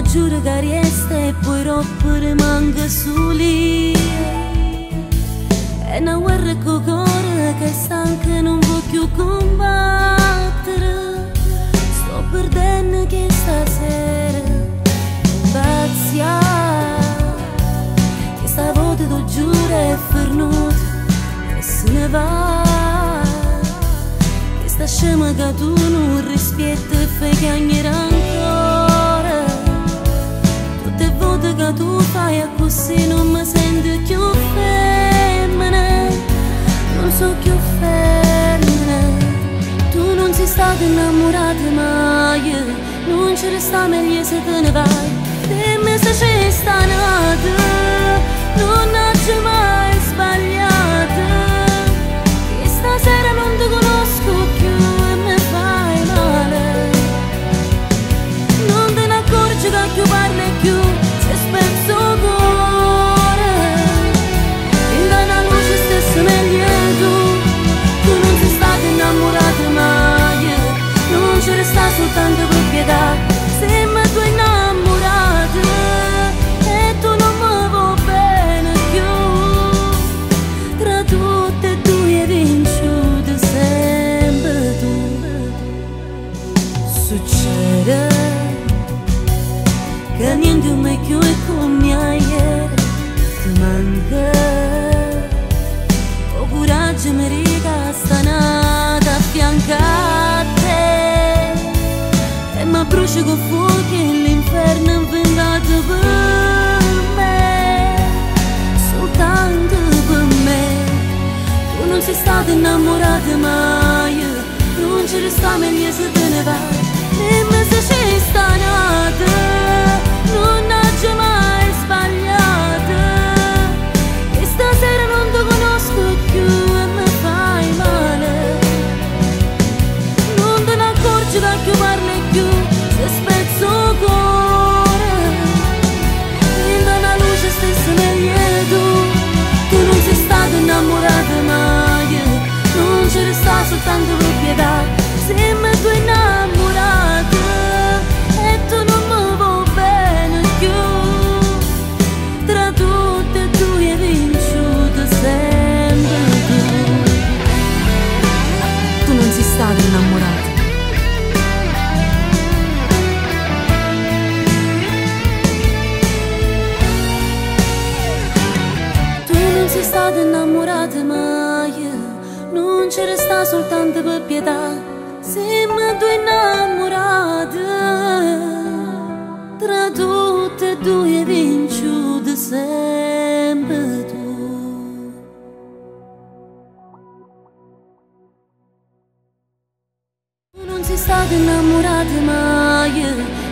giuro che resta e poi troppo rimanga soli. È una guerra con cuore che è stanca e non vuoi più combattere. Sto perdendo che stasera che stavolta tu giuro è fernuto e se ne va. Che sta scema che tu non rispetti e fai chiagnere ancora. Tutte le volte che tu fai così non mi sento più femmina, non so più femmina. Tu non sei stata innamorata mai, non ci resta meglio se te ne vai. Dimmi se ci sta nata, non c'è mai sbagliata. Che stasera non ti conosco più e mi fai male. Non te ne accorgi che più parli più se spezzo cuore. In una luce stessa meglio tu non sei stata innamorata mai, non ci resta soltanto proprietà. Sembra tu innamorata e tu non mi vuoi bene più. Tra tutte e due hai vinciuto sempre tu. Succede che niente mai più è come ieri. Ti manca o coraggio mi riga sta nata a fianco a te. Ma brucia con fuochi l'inferno inventato per me, soltanto per me. Tu non sei stata innamorata mai, non ci resta meglio se te ne vai. Dimmi se ci sta nata, non c'è mai sbagliata. E stasera non ti conosco più e mi fai male. Non te ne accorgi che più parli più se spezzo cuore. In una luce stessa meglio tu non sei stata innamorata mai, non ci resta soltanto proprietà. Sembra tu innamorata e tu non mi vuoi bene più. Tra tutte e due hai vinciuto sempre tu. Tu non sei stata innamorata. Sei stata innamorata mai, non ci resta soltanto per pietà. Sembra tu innamorata, tra tutte e due hai vinciuto sempre tu. Non sei stata innamorata mai,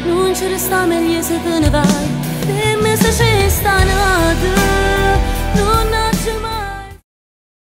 non ci resta meglio se te ne vai. Dimmi se ci sta nata,